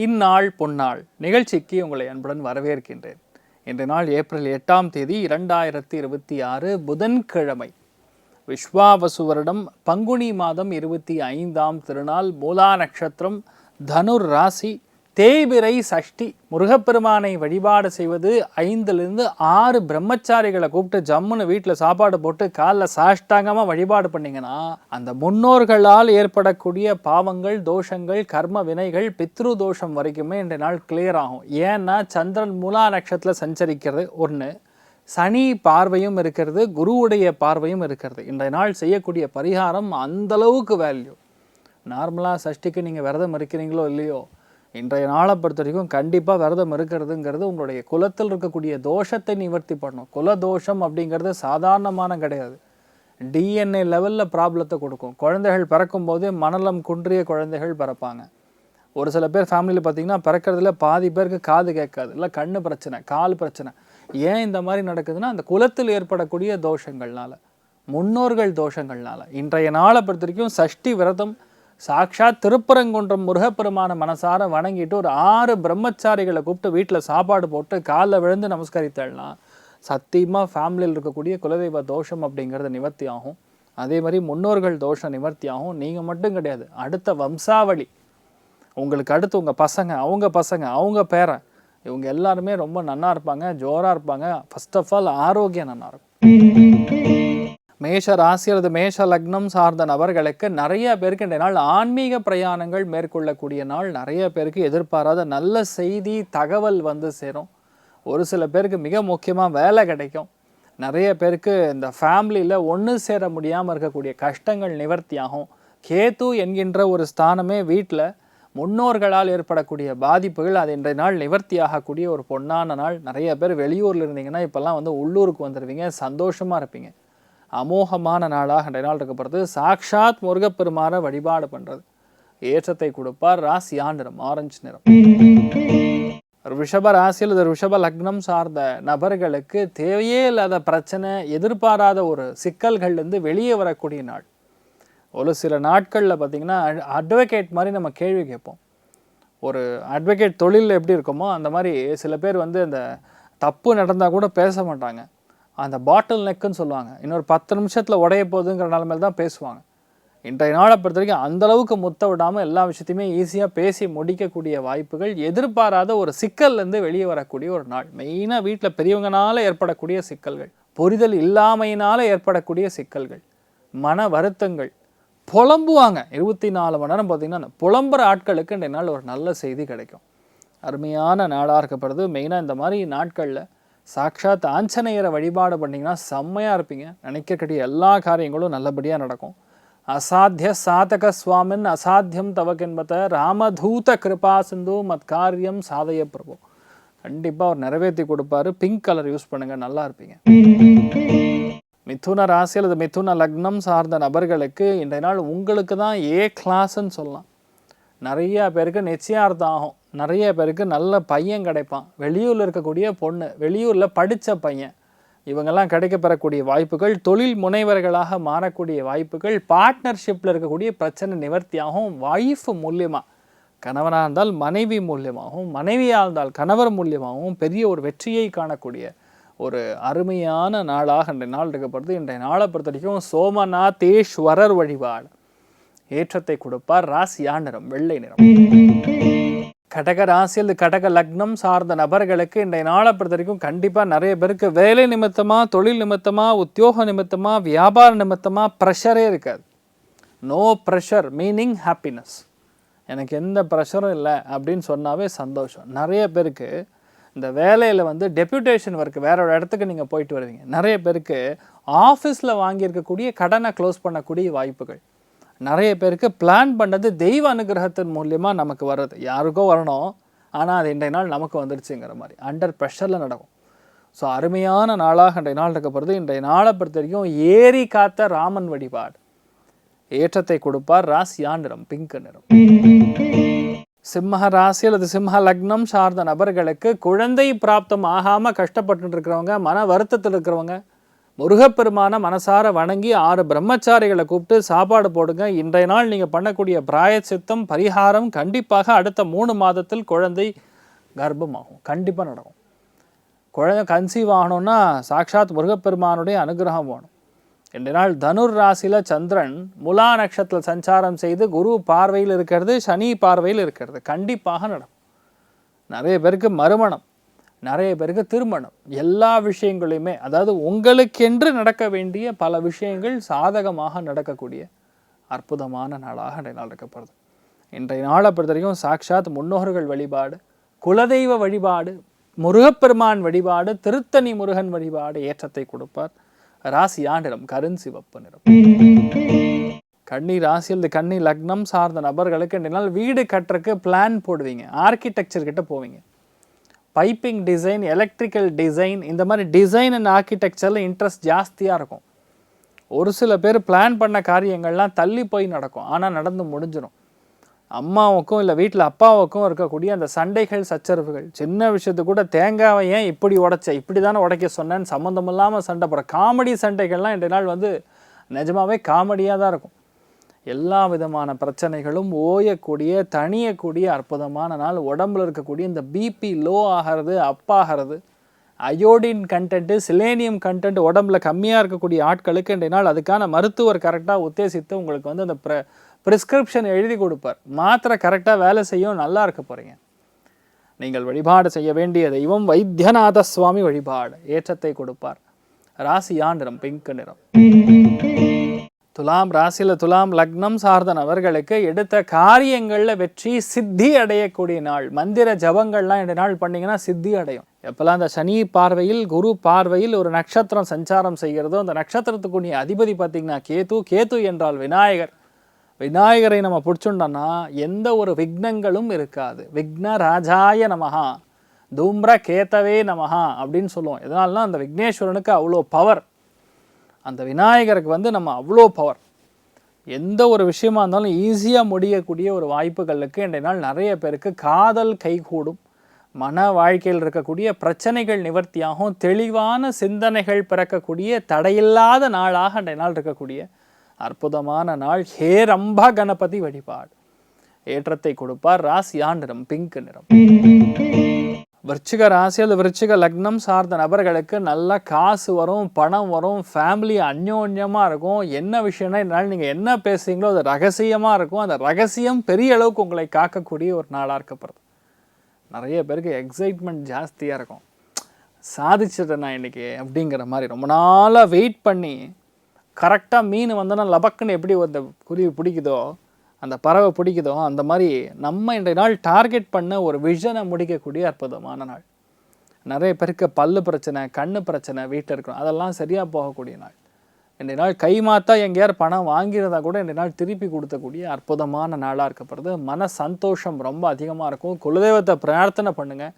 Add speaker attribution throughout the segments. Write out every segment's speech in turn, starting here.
Speaker 1: இந்நாள் பொன்னாள் நிகழ்ச்சிக்கு உங்களை அன்புடன் வரவேற்கின்றேன். இன்றைய நாள் ஏப்ரல் 8ஆம் தேதி 2026 புதன்கிழமை. விஸ்வாவசு வருடம் பங்குனி மாதம் 25ஆம் திருநாள், மூலா நட்சத்திரம், தனுர் ராசி, தேய்பிறை சஷ்டி. முருகப்பெருமானை வழிபாடு செய்வது 5லிருந்து 6 பிரம்மச்சாரிகளை கூப்பிட்டு ஜம்முன்னு வீட்டில் சாப்பாடு போட்டு காலில் சாஷ்டாங்கமாக வழிபாடு பண்ணிங்கன்னா அந்த முன்னோர்களால் ஏற்படக்கூடிய பாவங்கள், தோஷங்கள், கர்ம வினைகள், பித்ரு தோஷம் வரைக்குமே இந்த நாள் கிளியர் ஆகும். ஏன்னா சந்திரன் மூலா நட்சத்திரத்தில் சஞ்சரிக்கிறது ஒன்று, சனி பார்வையும் இருக்கிறது, குருவுடைய பார்வையும் இருக்கிறது. இன்றைய நாள் செய்யக்கூடிய பரிகாரம் அந்தளவுக்கு வேல்யூ. நார்மலாக சஷ்டிக்கு நீங்கள் விரதம் இருக்கிறீங்களோ இல்லையோ, இன்றைய நாளை பொறுத்த வரைக்கும் கண்டிப்பாக விரதம் இருக்கிறதுங்கிறது உங்களுடைய குலத்தில் இருக்கக்கூடிய தோஷத்தை நிவர்த்தி பண்ணணும். குல தோஷம் அப்படிங்கிறது சாதாரணமான கிடையாது. டிஎன்ஏ லெவலில் ப்ராப்ளத்தை கொடுக்கும். குழந்தைகள் பிறக்கும் போதே மனநலம் குன்றிய குழந்தைகள் பிறப்பாங்க. ஒரு சில பேர் ஃபேமிலியில் பார்த்திங்கன்னா பிறக்கிறதுல பாதி பேருக்கு காது கேட்காது, இல்லை கண்ணு பிரச்சனை, கால் பிரச்சனை. ஏன் இந்த மாதிரி நடக்குதுன்னா அந்த குலத்தில் ஏற்படக்கூடிய தோஷங்கள்னால, முன்னோர்கள் தோஷங்கள்னால. இன்றைய நாளை பொறுத்த வரைக்கும் சஷ்டி விரதம் சாக்ஷாத் திருப்பரங்குன்றம் முருகப்பெருமான மனசார வணங்கிட்டு ஒரு 6 பிரம்மச்சாரிகளை கூப்பிட்டு வீட்டில் சாப்பாடு போட்டு காலில் விழுந்து நமஸ்கரித்தல்னா சத்தியமாக ஃபேமிலியில் இருக்கக்கூடிய குலதெய்வ தோஷம் அப்படிங்கிறது நிவர்த்தி ஆகும். அதே மாதிரி முன்னோர்கள் தோஷம் நிவர்த்தி ஆகும். நீங்கள் மட்டும் கிடையாது, அடுத்த வம்சாவளி, உங்களுக்கு அடுத்து உங்கள் பசங்க, அவங்க பேரன், இவங்க எல்லாருமே ரொம்ப நன்னா இருப்பாங்க, ஜோராக இருப்பாங்க. ஃபர்ஸ்ட் ஆஃப் ஆல் ஆரோக்கியம் நல்லா இருக்கும். மேஷ ராசி அல்லது மேஷ லக்னம் சார்ந்த நபர்களுக்கு நிறைய பேருக்கு இந்த நாள் ஆன்மீக பிரயாணங்கள் மேற்கொள்ளக்கூடிய நாள். நிறைய பேருக்கு எதிர்பாராத நல்ல செய்தி, தகவல் வந்து சேரும். ஒரு சில பேருக்கு மிக முக்கியமாக வேலை கிடைக்கும். நிறைய பேருக்கு இந்த ஃபேமிலியில் ஒன்று சேர முடியாமல் இருக்கக்கூடிய கஷ்டங்கள் நிவர்த்தியாகும். கேது என்கின்ற ஒரு ஸ்தானமே வீட்டில் முன்னோர்களால் ஏற்படக்கூடிய பாதிப்புகள் அது இன்றைய நாள் நிவர்த்தியாகக்கூடிய ஒரு பொன்னான நாள். நிறைய பேர் வெளியூரில் இருந்தீங்கன்னா இப்போல்லாம் வந்து உள்ளூருக்கு வந்துடுவீங்க, சந்தோஷமாக இருப்பீங்க. அமோகமான நாளாக இன்றைய நாள் இருக்கப்படுறது. சாக்ஷாத் முருகப்பெருமானை வழிபாடு பண்ணுறது ஏற்றத்தை கொடுப்பார். ராசியா நிறம் ஆரஞ்சு நிறம். ரிஷப ராசியில் ரிஷப லக்னம் சார்ந்த நபர்களுக்கு தேவையே இல்லாத பிரச்சனை, எதிர்பாராத ஒரு சிக்கல்கள்லேருந்து வெளியே வரக்கூடிய நாள். ஒரு சில நாட்களில் பார்த்திங்கன்னா அட்வொகேட் மாதிரி நம்ம கேள்வி கேட்போம். ஒரு அட்வொகேட் தொழிலில் எப்படி இருக்குமோ அந்த மாதிரி சில பேர் வந்து அந்த தப்பு நடந்தால் கூட பேச மாட்டாங்க. அந்த பாட்டில் நெக்குன்னு சொல்லுவாங்க. இன்னொரு 10 நிமிஷத்தில் உடைய போகுதுங்கிற நிலைமையில் தான் பேசுவாங்க. இன்றைய நாளை பொறுத்த வரைக்கும் அந்தளவுக்கு முத்த விடாமல் எல்லா விஷயத்தையுமே ஈஸியாக பேசி முடிக்கக்கூடிய வாய்ப்புகள், எதிர்பாராத ஒரு சிக்கல்லேருந்து வெளியே வரக்கூடிய ஒரு நாள். மெயினாக வீட்டில் பெரியவங்களால் ஏற்படக்கூடிய சிக்கல்கள், புரிதல் இல்லாமையினால் ஏற்படக்கூடிய சிக்கல்கள், மன வருத்தங்கள், புலம்புவாங்க 24 மணி நேரம். பார்த்திங்கன்னா அந்த புலம்புற ஆட்களுக்கு இன்றைய நாள் ஒரு நல்ல செய்தி கிடைக்கும். அருமையான நாளாக இருக்கப்படுது. மெயினாக இந்த மாதிரி நாட்களில் சாக்ஷாத் ஆஞ்சநேயரை வழிபாடு பண்ணிங்கன்னா செம்மையாக இருப்பீங்க. நினைக்கக்கூடிய எல்லா காரியங்களும் நல்லபடியாக நடக்கும். அசாத்திய சாதக சுவாமின் அசாத்தியம் தவக்கென்பத ராமதூத கிருபா சிந்து மத்காரியம் சாதய பிரபு. கண்டிப்பாக அவர் நிறைவேற்றி கொடுப்பாரு. பிங்க் கலர் யூஸ் பண்ணுங்கள், நல்லா இருப்பீங்க. மிதுன ராசி அல்லது மிதுன லக்னம் சார்ந்த நபர்களுக்கு இன்றைய நாள் உங்களுக்கு தான் ஏ கிளாஸ்ன்னு சொல்லலாம். நிறைய பேருக்கு நிச்சயார்த்தம் ஆகும். நிறைய பேருக்கு நல்ல பையன் கிடைப்பான். வெளியூரில் இருக்கக்கூடிய பொண்ணு, வெளியூரில் படித்த பையன், இவங்கெல்லாம் கிடைக்கப்பெறக்கூடிய வாய்ப்புகள், தொழில் முனைவர்களாக மாறக்கூடிய வாய்ப்புகள், பார்ட்னர்ஷிப்பில் இருக்கக்கூடிய பிரச்சனை நிவர்த்தியாகும். வைஃப் மூலியமாக, கணவனாக இருந்தால் மனைவி மூலியமாகவும், மனைவியாக இருந்தால் கணவர் மூலியமாகவும் பெரிய ஒரு வெற்றியை காணக்கூடிய ஒரு அருமையான நாளாக இன்றைய நாள் இருக்கப்படுது. இன்றைய நாளை பொறுத்த வரைக்கும் சோமநாதேஸ்வரர் வழிபாடு ஏற்றத்தை கொடுப்பார். ராசியா நிறம் வெள்ளை நிறம். கடக ராசியில் கடக லக்னம் சார்ந்த நபர்களுக்கு இன்றைய நாளை பொறுத்த வரைக்கும் கண்டிப்பாக நிறைய பேருக்கு வேலை நிமித்தமாக, தொழில் நிமித்தமாக, உத்தியோக நிமித்தமாக, வியாபார நிமித்தமாக ப்ரெஷரே இருக்காது. No pressure meaning happiness. எனக்கு எந்த ப்ரெஷரும் இல்லை அப்படின்னு சொன்னாவே சந்தோஷம். நிறைய பேருக்கு இந்த வேலையில் வந்து டெப்யூட்டேஷன் ஒர்க், வேற ஒரு இடத்துக்கு நீங்கள் போயிட்டு வருவீங்க. நிறைய பேருக்கு ஆஃபீஸில் வாங்கியிருக்கக்கூடிய கடனை க்ளோஸ் பண்ணக்கூடிய வாய்ப்புகள். நிறைய பேருக்கு பிளான் பண்ணது தெய்வ அனுகிரகத்தின் மூலியமாக நமக்கு வர்றது. யாருக்கோ வரணும், ஆனால் அது இன்றைய நாள் நமக்கு வந்துடுச்சுங்கிற மாதிரி அண்டர் ப்ரெஷரில் நடக்கும். ஸோ அருமையான நாளாக இன்றைய நாள் இருக்கப்படுது. இன்றைய நாளை பொறுத்த வரைக்கும் ஏரி காத்த ராமன் வழிபாடு ஏற்றத்தை கொடுப்பார். ராசியா நிறம் பிங்க் நிறம். சிம்ம ராசி அல்லது சிம்ம லக்னம் சார்ந்த நபர்களுக்கு குழந்தை பிராப்தம் ஆகாமல் கஷ்டப்பட்டு இருக்கிறவங்க, மன வருத்தத்தில் இருக்கிறவங்க, முருகப்பெருமான மனசார வணங்கி 6 பிரம்மச்சாரிகளை கூப்பிட்டு சாப்பாடு போடுங்க. இன்றைய நாள் நீங்கள் பண்ணக்கூடிய பிராயச்சித்தம் பரிகாரம் கண்டிப்பாக அடுத்த 3 மாதத்தில் குழந்தை கர்ப்பமாகும். கண்டிப்பாக நடக்கும். குழந்தை கன்சீவ் ஆகணும்னா சாட்சாத் முருகப்பெருமானுடைய அனுகிரகம் வேணும். இன்றைய நாள் தனுர் ராசியில் சந்திரன் முலா நட்சத்திரத்தில் சஞ்சாரம் செய்து குரு பார்வையில் இருக்கிறது, சனி பார்வையில் இருக்கிறது. கண்டிப்பாக நடக்கும். நிறைய பேருக்கு மறுமணம், நிறைய பேருக்கு திருமணம், எல்லா விஷயங்களையுமே அதாவது உங்களுக்கென்று நடக்க வேண்டிய பல விஷயங்கள் சாதகமாக நடக்கக்கூடிய அற்புதமான நாளாக இன்றைய நாள் இருக்கப்படுது. இன்றைய நாளை பொறுத்த வரைக்கும் சாட்சாத் முன்னோர்கள் வழிபாடு, குலதெய்வ வழிபாடு, முருகப்பெருமான் வழிபாடு, திருத்தணி முருகன் வழிபாடு ஏற்றத்தை கொடுப்பார். ராசியா நிறம் கருஞ்சிவப்பு நிறம். கன்னி ராசியில் கன்னி லக்னம் சார்ந்த நபர்களுக்கு இன்றைய நாள் வீடு கட்டுறதுக்கு பிளான் போடுவீங்க, ஆர்கிடெக்சர் கிட்ட போவீங்க. பைப்பிங் டிசைன், எலக்ட்ரிக்கல் டிசைன், இந்த மாதிரி டிசைன் அண்ட் ஆர்கிடெக்சரில் இன்ட்ரெஸ்ட் ஜாஸ்தியாக இருக்கும். ஒரு சில பேர் பிளான் பண்ண காரியங்கள்லாம் தள்ளி போய் நடக்கும், ஆனால் நடந்து முடிஞ்சிடும். அம்மாவுக்கும் இல்லை வீட்டில் அப்பாவுக்கும் இருக்கக்கூடிய அந்த சண்டைகள் சச்சரவுகள், சின்ன விஷயத்துக்கு கூட தேங்காவை ஏன் இப்படி உடைச்ச, இப்படி தானே உடைக்க சொன்னேன்னு சம்மந்தம் இல்லாமல் சண்டை போகிற காமெடி சண்டைகள்லாம் இன்றைய நாள் நிஜமாகவே காமெடியாக தான் இருக்கும். எல்லா விதமான பிரச்சனைகளும் ஓயக்கூடிய தணியக்கூடிய அற்புதமான நாள். உடம்புல இருக்கக்கூடிய இந்த பிபி லோ ஆகிறது, அப்பாகிறது, அயோடின் கண்டென்ட்டு, சிலேனியம் கண்டென்ட் உடம்புல கம்மியாக இருக்கக்கூடிய ஆட்களுக்கு இன்றைய நாள் அதுக்கான மருத்துவர் கரெக்டாக உத்தேசித்து உங்களுக்கு அந்த ப்ரிஸ்கிரிப்ஷன் எழுதி கொடுப்பார். மாத்திரை கரெக்டாக வேலை செய்யும், நல்லா இருக்க போகிறீங்க. நீங்கள் வழிபாடு செய்ய வேண்டிய தெய்வம் வைத்தியநாத சுவாமி வழிபாடு ஏற்றத்தை கொடுப்பார். ராசியா நிறம் பிங்க் நிறம். துலாம் ராசியில் துலாம் லக்னம் சார்ந்த நபர்களுக்கு எடுத்த காரியங்களில் வெற்றி சித்தி அடையக்கூடிய நாள். மந்திர ஜபங்கள்லாம் இந்த நாள் பண்ணிங்கன்னா சித்தி அடையும். எப்போல்லாம் அந்த சனி பார்வையில் குரு பார்வையில் ஒரு நட்சத்திரம் சஞ்சாரம் செய்கிறதோ அந்த நட்சத்திரத்துக்குரிய அதிபதி பார்த்திங்கன்னா கேது என்றால் விநாயகர். விநாயகரை நம்ம பிடிச்சுட்டோம்னா எந்த ஒரு விக்னங்களும் இருக்காது. விக்ன ராஜாய நமஹா, தூம்ர கேத்தவே நமஹா அப்படின்னு சொல்லுவோம். இதனால்தான் அந்த விக்னேஸ்வரனுக்கு அவ்வளோ பவர், அந்த விநாயகருக்கு நம்ம அவ்வளோ பவர். எந்த ஒரு விஷயமா இருந்தாலும் ஈஸியாக முடியக்கூடிய ஒரு வாய்ப்புகளுக்கு இன்றைய நாள் நிறைய பேருக்கு காதல் கைகூடும். மன வாழ்க்கையில் இருக்கக்கூடிய பிரச்சனைகள் நிவர்த்தியாகும். தெளிவான சிந்தனைகள் பிறக்கக்கூடிய தடையில்லாத நாளாக இன்றைய நாள் இருக்கக்கூடிய அற்புதமான நாள். ஹேரம்ப கணபதி வழிபாடு ஏற்றத்தை கொடுப்பார். ராசியா நிறம் பிங்க் நிறம். விருச்சிக ராசி அல்லது விருச்சிக லக்னம் சார்ந்த நபர்களுக்கு நல்ல காசு வரும், பணம் வரும், ஃபேமிலி அந்யோன்யமாக இருக்கும். என்ன விஷயம்னா இதனால் நீங்கள் என்ன பேசுகிறீங்களோ அது ரகசியமாக இருக்கும். அந்த ரகசியம் பெரிய அளவுக்கு உங்களை காக்கக்கூடிய ஒரு நாளாக இருக்கப்படுது. நிறைய பேருக்கு எக்ஸைட்மெண்ட் ஜாஸ்தியாக இருக்கும். சாதிச்சிட்டேன் நான் இன்றைக்கி அப்படிங்கிற மாதிரி ரொம்ப நாளாக வெயிட் பண்ணி கரெக்டாக மீன் வந்தோன்னா லபக்குன்னு எப்படி அந்த குருவி பிடிக்குதோ, அந்த பறவை பிடிக்குதோ, அந்த மாதிரி நம்ம இன்றைய நாள் டார்கெட் பண்ண ஒரு விஷனை முடிக்கக்கூடிய அற்புதமான நாள். நிறைய பேருக்கு பல்லு பிரச்சனை, கண்ணு பிரச்சனை வீட்டில் இருக்கணும், அதெல்லாம் சரியாக போகக்கூடிய நாள். இன்றைய நாள் கை மாற்றா எங்கேயார் பணம் வாங்கிறதா கூட இன்றைய நாள் திருப்பி கொடுத்தக்கூடிய அற்புதமான நாளாக இருக்கப்படுது. மன சந்தோஷம் ரொம்ப அதிகமாக இருக்கும். குலதெய்வத்தை பிரார்த்தனை பண்ணுங்கள்,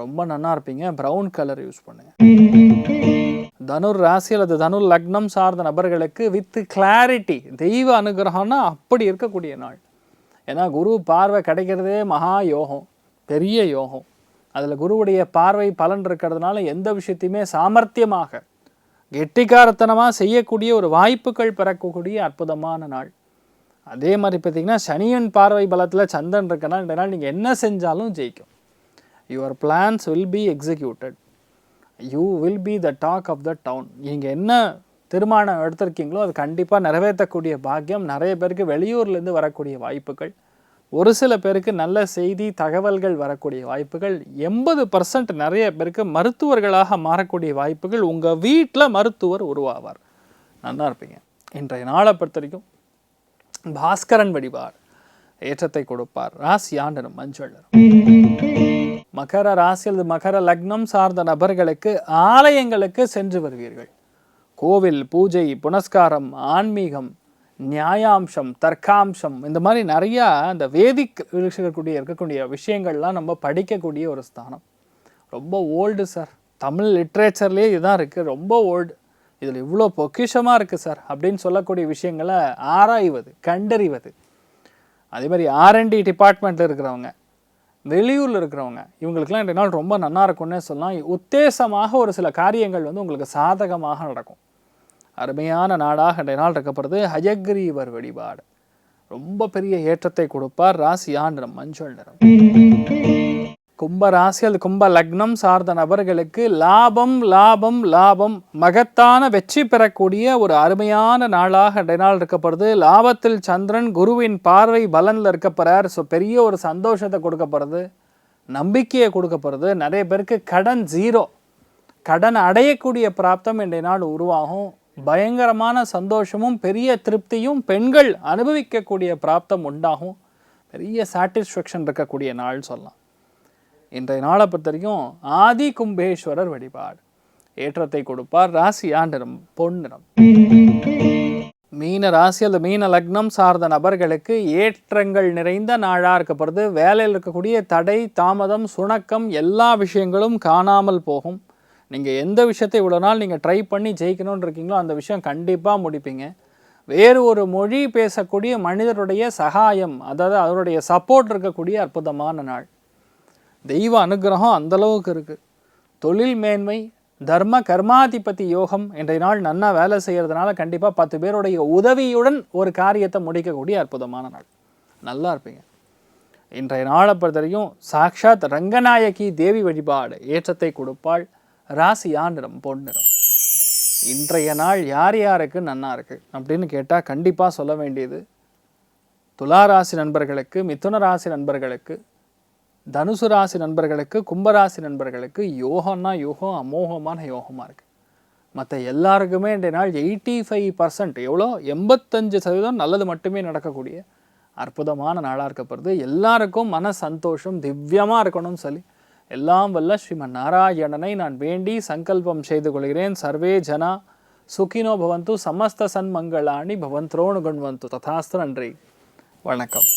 Speaker 1: ரொம்ப நல்லா இருப்பீங்க. ப்ரௌன் கலர் யூஸ் பண்ணுங்கள். தனுர் ராசி அல்லது தனுர் லக்னம் சார்ந்த நபர்களுக்கு வித் கிளாரிட்டி தெய்வ அனுகிரகம்னா அப்படி இருக்கக்கூடிய நாள். ஏன்னா குரு பார்வை கிடைக்கிறதே மகா யோகம், பெரிய யோகம். அதில் குருவுடைய பார்வை பலன் இருக்கிறதுனால எந்த விஷயத்தையுமே சாமர்த்தியமாக கெட்டிக்காரத்தனமாக செய்யக்கூடிய ஒரு வாய்ப்புகள் பிறக்கக்கூடிய அற்புதமான நாள். அதே மாதிரி பார்த்திங்கன்னா சனியன் பார்வை பலத்தில் சந்திரன் இருக்கனால இந்த நாள் நீங்கள் என்ன செஞ்சாலும் ஜெயிக்கும். Your plans will be executed. You will be the talk of the town. நீங்கள் என்ன தீர்மானம் எடுத்திருக்கீங்களோ அது கண்டிப்பாக நிறைவேற்றக்கூடிய பாக்கியம். நிறைய பேருக்கு வெளியூர்லேருந்து வரக்கூடிய வாய்ப்புகள், ஒரு சில பேருக்கு நல்ல செய்தி தகவல்கள் வரக்கூடிய வாய்ப்புகள். 80% நிறைய பேருக்கு மருத்துவர்களாக மாறக்கூடிய வாய்ப்புகள். உங்கள் வீட்டில் மருத்துவர் உருவாவார், நல்லா இருப்பீங்க. இன்றைய நாளை பொறுத்த வரைக்கும் பாஸ்கரன் வழிபாடு ஏற்றத்தை கொடுப்பார். ராசியா நிறம் மஞ்சள் நிறம். மகர ராசி அல்லது மகர லக்னம் சார்ந்த நபர்களுக்கு ஆலயங்களுக்கு சென்று வருவீர்கள். கோவில் பூஜை, புனஸ்காரம், ஆன்மீகம், நியாயாம்சம், தர்க்காம்சம், இந்த மாதிரி நிறையா அந்த வேதிக் இருக்கக்கூடிய விஷயங்கள்லாம் நம்ம படிக்கக்கூடிய ஒரு ஸ்தானம். ரொம்ப ஓல்டு சார், தமிழ் லிட்ரேச்சர்லேயே இதுதான் இருக்குது, ரொம்ப ஓல்டு, இதில் இவ்வளோ பொக்கிஷமாக இருக்குது சார் அப்படின்னு சொல்லக்கூடிய விஷயங்களை ஆராய்வது, கண்டறிவது. அதே மாதிரி R&D டிபார்ட்மெண்ட்டில் இருக்கிறவங்க, வெளியூரில் இருக்கிறவங்க, இவங்களுக்கெல்லாம் இந்த நாள் ரொம்ப நல்லா இருக்கும்னே சொல்லலாம். உத்தேசமாக ஒரு சில காரியங்கள் உங்களுக்கு சாதகமாக நடக்கும். அருமையான நாளாக இன்றைய நாள் இருக்கப்படுது. ஹயக்ரீவர் வழிபாடு ரொம்ப பெரிய ஏற்றத்தை கொடுப்பார். ராசியா நிறம் மஞ்சள் நிறம். கும்ப ராசி அது கும்ப லக்னம் சார்ந்த நபர்களுக்கு லாபம் லாபம் லாபம், மகத்தான வெற்றி பெறக்கூடிய ஒரு அருமையான நாளாக இன்றைய நாள் இருக்கப்படுது. லாபத்தில் சந்திரன் குருவின் பார்வை பலனில் இருக்கப்படுறார். ஸோ பெரிய ஒரு சந்தோஷத்தை கொடுக்கப்படுறது, நம்பிக்கையை கொடுக்கப்படுறது. நிறைய பேருக்கு கடன் ஜீரோ, கடன் அடையக்கூடிய பிராப்தம் இன்றைய நாள் உருவாகும். பயங்கரமான சந்தோஷமும் பெரிய திருப்தியும் பெண்கள் அனுபவிக்கக்கூடிய பிராப்தம் உண்டாகும். பெரிய சாட்டிஸ்ஃபேக்ஷன் இருக்கக்கூடிய நாள் சொல்லலாம். இன்றைய நாளை பொறுத்த வரைக்கும் ஆதி கும்பேஸ்வரர் வழிபாடு ஏற்றத்தை கொடுப்பார். ராசியா நிறம் பொன்னிறம். மீன ராசி அல்லது மீன லக்னம் சார்ந்த நபர்களுக்கு ஏற்றங்கள் நிறைந்த நாளாக இருக்கப்படுது. வேலையில் இருக்கக்கூடிய தடை தாமதம் சுணக்கம் எல்லா விஷயங்களும் காணாமல் போகும். நீங்கள் எந்த விஷயத்தை இவ்வளோ நாள் நீங்கள் ட்ரை பண்ணி ஜெயிக்கணும்னு இருக்கீங்களோ அந்த விஷயம் கண்டிப்பாக முடிப்பீங்க. வேறு ஒரு மொழி பேசக்கூடிய மனிதருடைய சகாயம், அதாவது அவருடைய சப்போர்ட் இருக்கக்கூடிய அற்புதமான நாள். தெய்வ அனுகிரகம் அந்தளவுக்கு இருக்குது. தொழில் மேன்மை, தர்ம கர்மாதிபதி யோகம் இன்றைய நாள் நன்னா வேலை செய்கிறதுனால கண்டிப்பாக 10 பேருடைய உதவியுடன் ஒரு காரியத்தை முடிக்கக்கூடிய அற்புதமான நாள். நல்லா இருப்பீங்க. இன்றைய நாளை பொறுத்த வரைக்கும் சாக்ஷாத் ரங்கநாயகி தேவி வழிபாடு ஏற்றத்தை கொடுப்பாள். ராசியா நிறம் பொன்னிறம். இன்றைய நாள் யார் யாருக்கு நன்னா இருக்குது அப்படின்னு கேட்டால் கண்டிப்பாக சொல்ல வேண்டியது துளாராசி நண்பர்களுக்கு, மிதுன ராசி நண்பர்களுக்கு, தனுசு ராசி நண்பர்களுக்கு, கும்பராசி நண்பர்களுக்கு யோகம்னா யோகம், அமோகமான யோகமாக இருக்குது. மற்ற எல்லாருக்குமே இன்றைய நாள் 85%, எவ்வளோ 85% நல்லது மட்டுமே நடக்கக்கூடிய அற்புதமான நாளாக இருக்கப்படுது. எல்லாருக்கும் மன சந்தோஷம் திவ்யமாக இருக்கணும்னு சொல்லி எல்லாம் வல்ல ஸ்ரீமன் நாராயணனை நான் வேண்டி சங்கல்பம் செய்து கொள்கிறேன். சர்வே ஜனா சுகினோ பவந்து, சமஸ்த சன்மங்களாணி பவந்த்ரோணு குண்வந்து. ததாஸ்து. நன்றி, வணக்கம்.